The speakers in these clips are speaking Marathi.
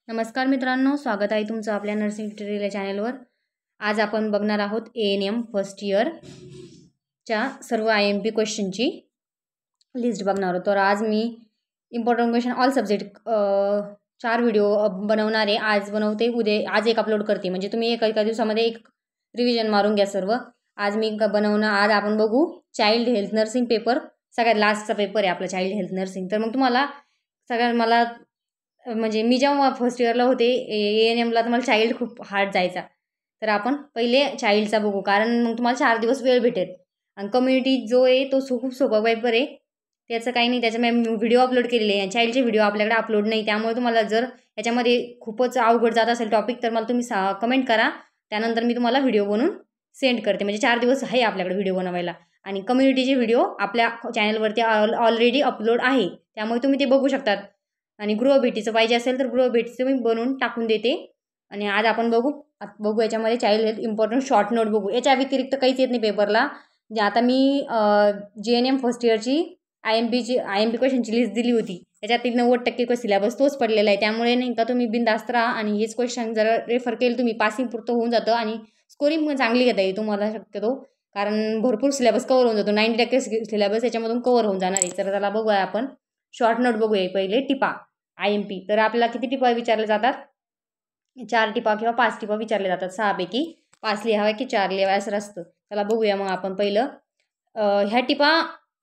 नमस्कार मित्रांनो, स्वागत आहे तुमचं आपल्या नर्सिंग ट्युटोरियल चॅनलवर। आज आपण बघणार आहोत ANM फर्स्ट इयरच्या सर्व IMP क्वेश्चनची लिस्ट बघणार आहोत। तर आज मी important question all subject 4 video बनवणार आहे। आज बनवते, उद्या आज एक अपलोड करते, म्हणजे तुम्ही एका दिवसामध्ये एक रिव्हिजन मारून घ्या सर्व। आज मी आज आपण बघू चाइल्ड हेल्थ नर्सिंग पेपर, सगळ्यात लास्टचा पेपर आहे आपला चाइल्ड हेल्थ नर्सिंग। तर मग तुम्हाला मला म्हणजे मी जेव्हा फर्स्ट इयरला होते ANMला तर मला चाइल्ड खूप हार्ड जायचा। तर आपण पहिले चाइल्डचा बघू, कारण मग तुम्हाला 4 दिवस वेळ भेटेल। आणि कम्युनिटी जो आहे तो खूप सोपा पेपर आहे, त्याचं काही नाही। त्याच्या मी व्हिडिओ अपलोड केलेले आहे, चाइल्डचे व्हिडिओ आपल्याकडे अपलोड नाही, त्यामुळे तुम्हाला जर याच्यामध्ये खूपच अवघड जात असेल टॉपिक तर मला तुम्ही कमेंट करा, त्यानंतर मी तुम्हाला व्हिडिओ बनवून सेंड करते। म्हणजे 4 दिवस आहे आपल्याकडे व्हिडिओ बनवायला। आणि कम्युनिटीचे व्हिडिओ आपल्या चॅनलवरती ऑलरेडी अपलोड आहे, त्यामुळे तुम्ही ते बघू शकतात। आणि गृहभेटीचं पाहिजे असेल तर गृहभेटीचं मी बनवून टाकून देते। आणि आज आपण बघू याच्यामध्ये child health important short note बघू। याच्या व्यतिरिक्त काहीच येत नाही पेपरला। जे आता मी GNM फर्स्ट इयरची IMP क्वेश्चनची लिस्ट दिली होती, त्याच्यातील 90% सिलेबस तोच पडलेला आहे, त्यामुळे नाही का तुम्ही बिनधास्त राहा आणि हेच क्वेश्चन जर रेफर केलं तुम्ही पासिंग पुरतं होऊन जातं। आणि स्कोरिंग पण चांगली घेता येईल तुम्हाला शक्यतो, कारण भरपूर सिलेबस कवर होऊन जातो। 90% सिलेबस याच्यामधून कवर होऊन जाणार आहे। तर त्याला बघूया आपण शॉर्ट नोट बघूया। पहिले टिपा IMP, तर आपल्याला किती टिपा विचारले जातात? 4 टिपा किंवा 5 टिपा विचारले जातात। 6 पैकी 5 लिहावे की 4 लिहावे असं असतं। त्याला बघूया मग आपण पहिलं ह्या टिपा।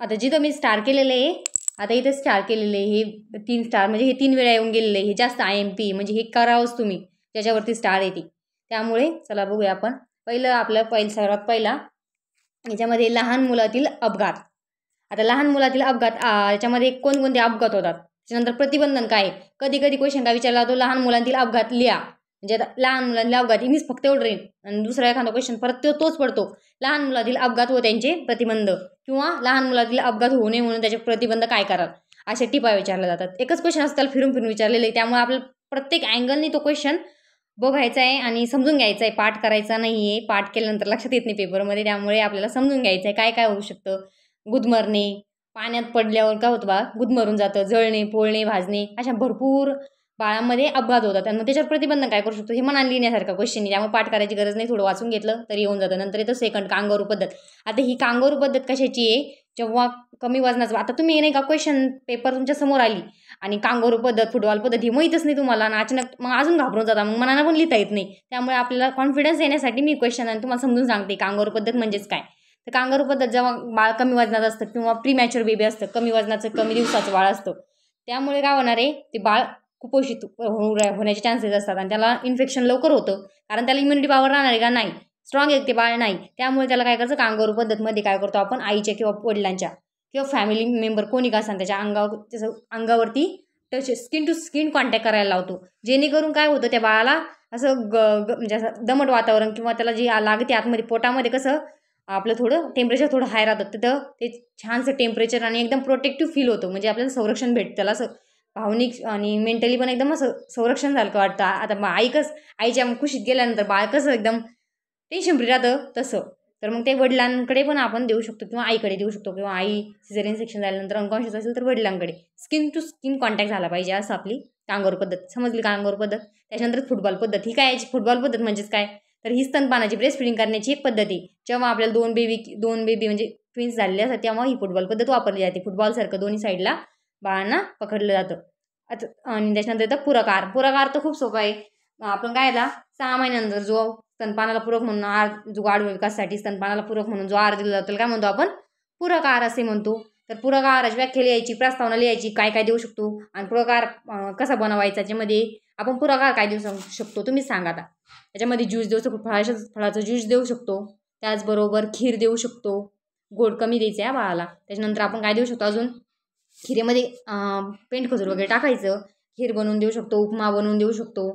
आता जिथं मी स्टार केलेलं आहे, आता इथे स्टार केलेले हे 3 स्टार, म्हणजे हे 3 वेळा येऊन गेलेले, हे जास्त IMP, म्हणजे हे करावंच तुम्ही ज्याच्यावरती स्टार येते। त्यामुळे चला बघूया आपण पहिलं सर्वात पहिला याच्यामध्ये लहान मुलातील अपघात। आता लहान मुलातील अपघात याच्यामध्ये कोणकोणते अपघात होतात, त्याच्यानंतर प्रतिबंधन काय। कधी क्वेश्चन काय विचारला जातो, लहान मुलांतील अपघात लिहा, म्हणजे आता लहान मुलांतील अपघात मीच फक्त एवढं राहील। आणि दुसरा एखादा क्वेश्चन परत तोच पडतो, लहान मुलातील अपघात व त्यांचे प्रतिबंध, किंवा लहान मुलातील अपघात होऊ नये म्हणून त्याचे प्रतिबंध काय कराल, अशा टिपा विचारल्या जातात। एकच क्वेश्चन असतं, त्याला फिरून विचारलेलं आहे, त्यामुळे आपल्याला प्रत्येक अँगलने तो क्वेश्चन बघायचा आहे आणि समजून घ्यायचा आहे। पाठ करायचा नाही आहे, पाठ केल्यानंतर लक्षात येत नाही पेपरमध्ये, त्यामुळे आपल्याला समजून घ्यायचं आहे काय काय होऊ शकतं। गुदमरणे, पाण्यात पडल्यावर काय होतं, बाळ गुदमरून जातं। जळणे, पोळणे, भाजणे, अशा भरपूर बाळांमध्ये अपघात होतात, आणि त्याच्यावर प्रतिबंध काय करू शकतो हे मनाने लिहिण्यासारखा क्वेश्चन आहे, त्यामुळे पाठ करायची गरज नाही, थोडं वाचून घेतलं तरी येऊन जातं। नंतर येतं सेकंड, कांगारू पद्धत। आता ही कांगारू पद्धत कशाची आहे, जेव्हा कमी वजनाचं, आता तुम्ही नाही का क्वेश्चन पेपर तुमच्या समोर आली आणि कांगारू पद्धत, फुटबॉल पद्धत ही माहीतच नाही तुम्हाला, आणि अचानक मग अजून घाबरून जाता, मग मनाला पण लिहिता येत नाही। त्यामुळे आपल्याला कॉन्फिडन्स येण्यासाठी मी क्वेश्चन आणि तुम्हाला समजून सांगते कांगारू पद्धत म्हणजेच काय। तर कांगारू पद्धत जेव्हा बाळ कमी वजनात असतं किंवा प्रीमॅच्युअर बेबी असतं, कमी वजनाचं कमी दिवसाचं बाळ असतं, त्यामुळे काय होणार आहे, ते बाळ कुपोषित होण्याचे चान्सेस असतात, आणि त्याला इन्फेक्शन लवकर होतं, कारण त्याला इम्युनिटी पॉवर राहणार आहे का, नाही, स्ट्रॉंग आहे ते बाळ नाही। त्यामुळे त्याला काय करायचं, कांगारू पद्धतमध्ये काय करतो आपण, आईच्या किंवा वडिलांच्या किंवा फॅमिली मेंबर कोणी का असेल त्याच्या अंगावरती touch, skin to skin contact करायला लावतो, जेणेकरून काय होतं, त्या बाळाला असं म्हणजे असं दमट वातावरण, किंवा त्याला जी लागते आतमध्ये पोटामध्ये कसं आपलं थोडं टेम्परेचर थोडं हाय राहतं, तिथं ते छानसं टेम्परेचर आणि एकदम प्रोटेक्टिव्ह फील होतं, म्हणजे आपल्याला संरक्षण भेटतं, त्याला असं भावनिक आणि मेंटली पण एकदम असं संरक्षण सारखं वाटतं। आता आईच्या कुशीत गेल्यानंतर बाळ कसं एकदम टेन्शन फ्री राहतं तसं। तर मग ते वडिलांकडे पण आपण देऊ शकतो, किंवा आईकडे देऊ शकतो, किंवा आई सिझेरियन सेक्शन झाल्यानंतर अनकॉन्शियस असेल तर वडिलांकडे स्किन टू स्किन कॉन्टॅक्ट झाला पाहिजे, असं आपली कांगारू पद्धत समजली। कांगारू पद्धत, त्याच्यानंतर फुटबॉल पद्धत। ही काय, फुटबॉल पद्धत म्हणजेच काय, तर ही स्तनपानाची ब्रेस्ट फिडिंग करण्याची एक पद्धत आहे। जेव्हा आपल्याला दोन बेबी म्हणजे ट्विन्स झालेले असतात, तेव्हा ही फुटबॉल पद्धत वापरली जाते। फुटबॉलसारखं दोन्ही साईडला बाळांना पकडलं जातं। आणि त्याच्यानंतर येतं पुरकार तर खूप सोपा आहे। आपण काय 6 महिन्यानंतर जो स्तनपानाला पूरक म्हणून जो वाढ विकासासाठी स्तनपानाला पूरक म्हणून जो आहार दिला जातो काय म्हणतो आपण, पूरक आहार असे म्हणतो। तर पूरक आहाराची व्याख्या लिहायची, प्रस्तावना लिहायची, काय काय देऊ शकतो, आणि पूरक आहार कसा बनवायचा, त्याच्यामध्ये आपण पूरक आहार काय देऊ शकतो तुम्ही सांगा। आता त्याच्यामध्ये ज्यूस देऊ शकतो, फळाचं ज्यूस देऊ शकतो, त्याचबरोबर खीर देऊ शकतो, गोड कमी द्यायचं आहे बाळाला। त्याच्यानंतर आपण काय देऊ शकतो अजून, खिरेमध्ये पेंट खजूर वगैरे टाकायचं, खीर बनवून देऊ शकतो, उपमा बनवून देऊ शकतो,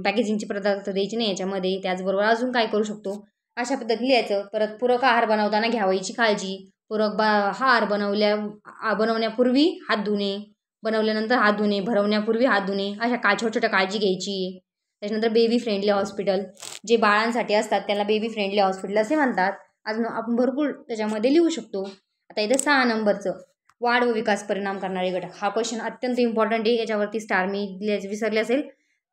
पॅकेजिंगचे पदार्थ द्यायचे नाही याच्यामध्ये। त्याचबरोबर अजून काय करू शकतो, अशा पद्धतीने लिहायचं। परत पूरक आहार बनवताना घ्यावायची काळजी, आहार बनवण्यापूर्वी हात धुणे, बनवल्यानंतर हात धुणे, भरवण्यापूर्वी हात धुणे, अशा छोट्या छोट्या काळजी घ्यायची। त्याच्यानंतर बेबी फ्रेंडली हॉस्पिटल, जे बाळांसाठी असतात त्याला बेबी फ्रेंडली हॉस्पिटल असे म्हणतात। अजून आपण भरपूर त्याच्यामध्ये लिहू शकतो। आता इथं 6 नंबरचं वाढ व विकास परिणाम करणारे घटक. हा क्वेश्चन अत्यंत इम्पॉर्टंट आहे. याच्यावरती स्टार मी विसरले असेल,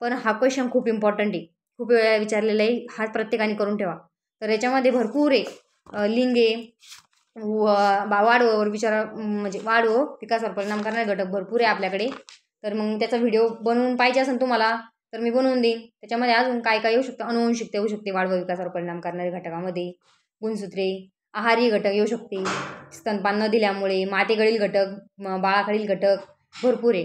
पण हा क्वेश्चन खूप इम्पॉर्टंट आहे, खूप वेळा विचारलेला आहे. हा प्रत्येकाने करून ठेवा. तर याच्यामध्ये भरपूर आहे, लिंग आहे, वाढ व म्हणजे वाढ व विकासावर परिणाम करणारे घटक भरपूर आहे आपल्याकडे. तर मग त्याचा व्हिडिओ बनवून पाहिजे असेल तुम्हाला तर मी बनवून देईन. त्याच्यामध्ये अजून काय काय येऊ शकतं, अनुवंशिकता येऊ शकते वाढ व विकासावर परिणाम करणाऱ्या घटकामध्ये, गुणसूत्रे, आहारी घटक येऊ शकते, स्तनपान न दिल्यामुळे, मातेकडील घटक, बाळाकडील घटक भरपूर आहे.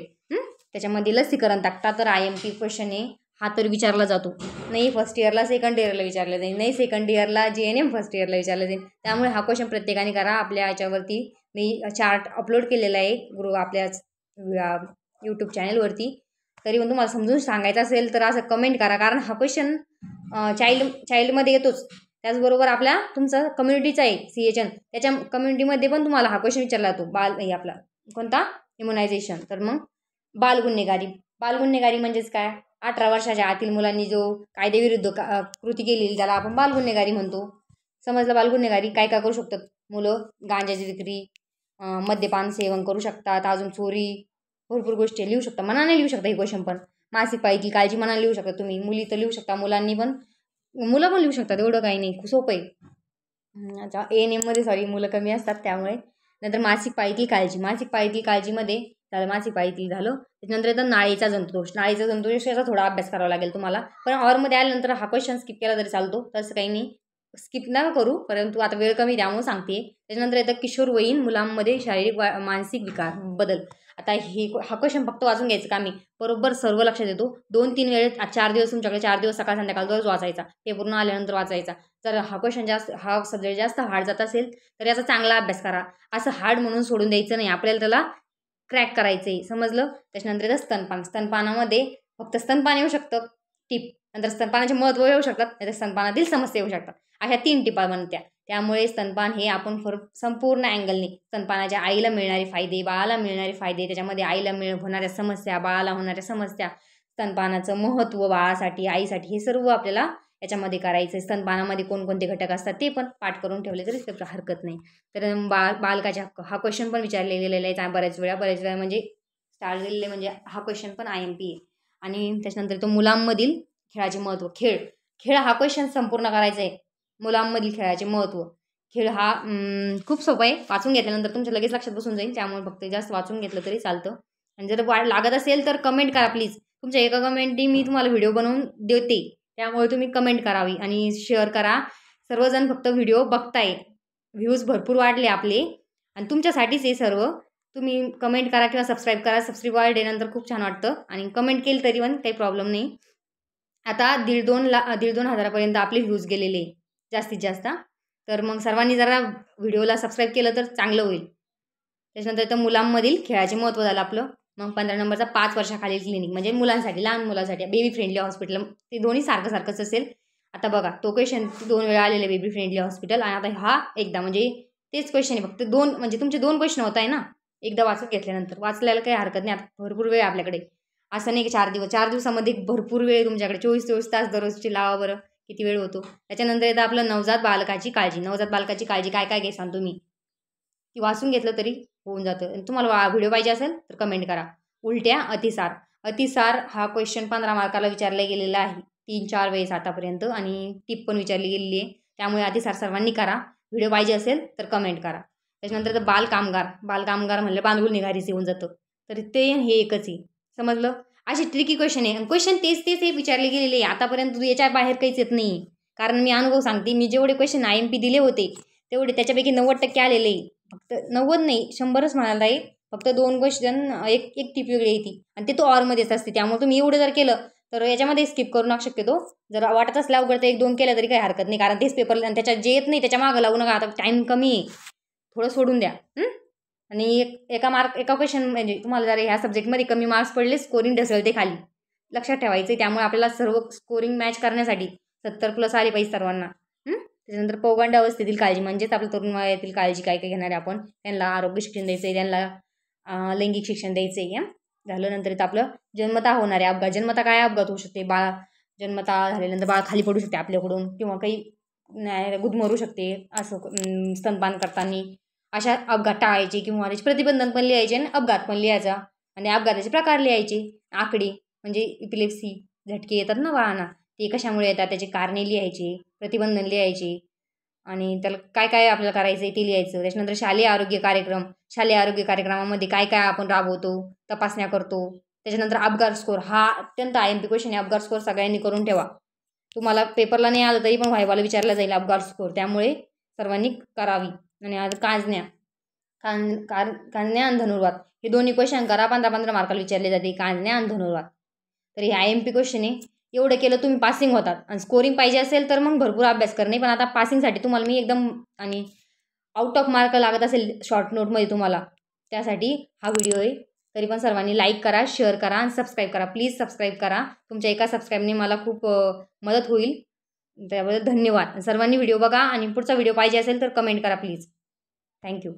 त्याच्यामध्ये लसीकरण टाकता तर IMP क्वेश्चन आहे हा तर विचारला जातो. नाही फर्स्ट इयरला, सेकंड इयरला विचारलं जाईल, नाही सेकंड इयरला JNM फर्स्ट इयरला विचारलं जाईल. त्यामुळे हा क्वेश्चन प्रत्येकाने करा. आपल्या याच्यावरती मी चार्ट अपलोड केलेला आहे आपल्या यूट्यूब चॅनलवरती. तरी पण तुम्हाला समजून सांगायचं असेल तर असं कमेंट करा, कारण हा क्वेश्चन चाइल्डमध्ये येतोच. त्याचबरोबर आपल्या तुमचा कम्युनिटीचा आहे CHN, त्याच्या कम्युनिटीमध्ये पण तुम्हाला हा क्वेश्चन विचारला जातो. आपला कोणता इम्युनायझेशन. तर मग बालगुन्हेगारी म्हणजेच काय, 18 वर्षाच्या आतील मुलांनी जो कायदेविरुद्ध कृती केलेली त्याला आपण बालगुन्हेगारी म्हणतो. समजलं. बालगुन्हेगारी काय काय करू शकतात मुलं, गांजाची विक्री, मद्यपान सेवन करू शकतात, अजून चोरी, भरपूर गोष्टी लिहू शकता. मनाने लिहू शकता हे क्वेश्चन. पण मासिक पाळीची काळजी मनाने लिहू शकता तुम्ही. मुली तर लिहू शकता, मुलं पण लिहू शकतात, एवढं काही नाही, खूप सोपं आहे. अच्छा, ANMमध्ये मुलं कमी असतात त्यामुळे. नंतर मासिक पाळीतील काळजीमध्ये झालं, मासिक पाळीतील झालं. त्याच्यानंतर येतं नाळीचा जंतुदोष. याचा थोडा अभ्यास करावा लागेल तुम्हाला, पण ऑरमध्ये आल्यानंतर हा क्वेश्चन स्किप केला तरी चालतो, तसं काही नाही, स्किप नका करू, परंतु आता वेळ कमी त्यामुळे सांगते. त्याच्यानंतर येतं किशोरवयीन मुलांमध्ये शारीरिक मानसिक विकार बदल. आता हा क्वेश्चन फक्त वाचून घ्यायचं का मी, बरोबर सर्व लक्षात येतो. 2-3 वेळेस 4 दिवस तुमच्याकडे, 4 दिवस सकाळ संध्याकाळ रोज वाचायचा, हे पूर्ण आल्यानंतर वाचायचा. जर हा क्वेश्चन हा सब्जेक्ट जास्त हार्ड जात असेल तर याचा चांगला अभ्यास करा. असं हार्ड म्हणून सोडून द्यायचं नाही, आपल्याला त्याला क्रॅक करायचं आहे, समजलं. त्याच्यानंतर येतं स्तनपानामध्ये फक्त स्तनपान येऊ शकतं टिप, नंतर स्तनपानाचे महत्त्व येऊ शकतात, नाहीतर स्तनपानातील समस्या येऊ शकतात. अशा 3 टिपा बनत्या. त्यामुळे स्तनपान हे आपण संपूर्ण अँगलने स्तनपानाच्या आईला मिळणारे फायदे, बाळाला मिळणारे फायदे, त्याच्यामध्ये आईला होणाऱ्या समस्या, बाळाला होणाऱ्या समस्या, स्तनपानाचं महत्त्व बाळासाठी, आईसाठी, हे सर्व आपल्याला याच्यामध्ये करायचं आहे. स्तनपानामध्ये कोणकोणते घटक असतात ते पण पाठ करून ठेवले तरी हरकत नाही. तर बालकाचे हक्क हा क्वेश्चन पण विचारलेला आहे बऱ्याच वेळा म्हणजे स्टार्ट दिलेले, म्हणजे हा क्वेश्चन पण IMP आहे. आणि त्याच्यानंतर तो मुलांमधील खेळाचे महत्त्व. खेळ हा क्वेश्चन संपूर्ण करायचा आहे. मुलांमधील खेळाचे महत्त्व. खेळ हा खूप सोपा आहे, वाचून घेतल्यानंतर तुमच्या लगेच लक्षात बसून जाईल, त्यामुळे फक्त जास्त वाचून घेतलं तरी चालतं. आणि जर लागत असेल तर कमेंट करा प्लीज. तुमच्या एका कमेंटनी मी तुम्हाला व्हिडिओ बनवून देते, त्यामुळे तुम्ही कमेंट करावी आणि शेअर करा. सर्वजण फक्त व्हिडिओ बघताय, व्ह्यूज भरपूर वाढले आपले आणि तुमच्यासाठीच हे सर्व. तुम्ही कमेंट करा किंवा सबस्क्राईब करा. सबस्क्राईब वाढल्यानंतर खूप छान वाटतं आणि कमेंट केली तरी पण काही प्रॉब्लेम नाही. आता 1,500-2,500 हजारापर्यंत आपले व्ह्यूज गेलेले जास्तीत जास्त. तर मग सर्वांनी जरा व्हिडिओला सबस्क्राईब केलं तर चांगलं होईल. त्याच्यानंतर तर मुलांमधील खेळाचे महत्त्व झालं आपलं. मग 15 नंबरचा 5 वर्षाखालील क्लिनिक, म्हणजे मुलांसाठी, लहान मुलांसाठी बेबी फ्रेंडली हॉस्पिटल. ते दोन्ही सारखंच असेल. आता बघा, तो क्वेश्चन 2 वेळा आलेले बेबी फ्रेंडली हॉस्पिटल, आणि आता हा एकदा, म्हणजे तेच क्वेश्चन आहे, फक्त 2, म्हणजे तुमचे 2 क्वेश्चन होत आहे ना, एकदा वाचून घेतल्यानंतर. वाचल्याला काही हरकत नाही, आता भरपूर वेळ आपल्याकडे. असं नाही की 4 दिवसामध्ये भरपूर वेळ तुमच्याकडे, 24 तास दररोजची लावा बरं, किती वेळ होतो. त्याच्यानंतर येतं आपलं नवजात बालकाची काळजी. काय काय सांगतो तुम्ही, ती वाचून घेतलं तरी होऊन जातं. तुम्हाला व्हिडिओ पाहिजे असेल तर कमेंट करा. उलट्या, अतिसार हा क्वेश्चन 15 मार्काला विचारला गेलेला आहे 3-4 वेळेस आतापर्यंत, आणि टिप पण विचारली गेलेली आहे. त्यामुळे अतिसार सर्वांनी करा. व्हिडिओ पाहिजे असेल तर कमेंट करा. त्याच्यानंतर तर बालकामगार म्हणलं बालगुन्हेगारीच येऊन जातं, तर ते हे एकच आहे, समजलं. अशी ट्रिकी क्वेश्चन आहे, क्वेश्चन तेच हे विचारले गेलेले आहे आतापर्यंत, याच्या बाहेर काहीच येत नाही. कारण मी अनुभव सांगते, मी जेवढे क्वेश्चन IMP दिले होते तेवढे त्याच्यापैकी 90% आलेले आहे. फक्त 90 नाही, 100च म्हणायला आहे. फक्त 2 क्वेश्चन, एक टिप वेगळी येते, आणि ते तो ऑरमध्येच असते. त्यामुळे तुम्ही एवढं जर केलं तर याच्यामध्ये स्किप करू नका शक्यतो. जर वाटत असल्या अवघड तर 1-2 केलं तरी काही हरकत नाही, कारण तेच पेपर, आणि त्याच्यात जे येत नाही त्याच्या मागं लागू नका. आता टाईम कमी आहे, थोडं सोडून द्या. आणि एका क्वेश्चन, म्हणजे तुम्हाला जर ह्या सब्जेक्टमध्ये कमी मार्क्स पडले, स्कोरिंग ढकलते खाली, लक्षात ठेवायचं. त्यामुळे आपल्याला सर्व स्कोरिंग मॅच करण्यासाठी 70+ आले पाहिजे सर्वांना. त्याच्यानंतर पौगंड अवस्थेतील काळजी, म्हणजेच आपल्या तरुण वयातील काळजी काय काय घेणार आहे आपण. त्यांना आरोग्य शिक्षण द्यायचं आहे, त्यांना लैंगिक शिक्षण द्यायचं आहे. झालं. नंतर इथं आपलं जन्मता होणारे अपघात. जन्मता काय अपघात होऊ शकते, जन्मता झाल्यानंतर बाळ खाली पडू शकते आपल्याकडून, किंवा काही गुदमरू शकते असं स्तनपान करताना, अशा अपघात टाळायचे किंवा त्याचे प्रतिबंधन पण लिहायचे आणि अपघात पण लिहायचा आणि अपघाताचे प्रकार लिहायचे. आकडे म्हणजे इपिलेप्सी झटके येतात ना बाळांना, ते कशामुळे येतात त्याची कारणे लिहायची, प्रतिबंधन लिहायचे आणि त्याला काय काय आपल्याला करायचं आहे ते लिहायचं. त्याच्यानंतर शालेय आरोग्य कार्यक्रम, शालेय आरोग्य कार्यक्रमामध्ये काय काय आपण राबवतो, तपासण्या करतो. त्याच्यानंतर अपघात स्कोर, हा अत्यंत IMP क्वेश्चन आहे. अपघात स्कोर सगळ्यांनी करून ठेवा. तुम्हाला पेपरला नाही आलं तरी पण व्हायवाला विचारला जाईल अपघात स्कोर, त्यामुळे सर्वांनी करावी. आणि आज कांजण्या कांजण्या आणि धनुर्वात हे दोन्ही क्वेश्चन करा. 15-15 मार्काला विचारले जाते कांजण्या आणि धनुर्वात. तर हे IMP क्वेश्चन आहे. एवढं केलं तुम्ही पासिंग होतात. आणि स्कोरिंग पाहिजे असेल तर मग भरपूर अभ्यास करणे. पण आता पासिंगसाठी तुम्हाला मी एकदम आणि आउट ऑफ मार्क लागत असेल शॉर्ट नोटमध्ये तुम्हाला, त्यासाठी हा व्हिडिओ आहे. तरी पण सर्वांनी लाईक करा, शेअर करा आणि सबस्क्राईब करा. प्लीज सबस्क्राईब करा. तुमच्या एका सबस्क्राईबने मला खूप मदत होईल. त्याबद्दल धन्यवाद. सर्वांनी व्हिडिओ बघा आणि पुढचा व्हिडिओ पाहिजे असेल तर कमेंट करा प्लीज. थँक्यू.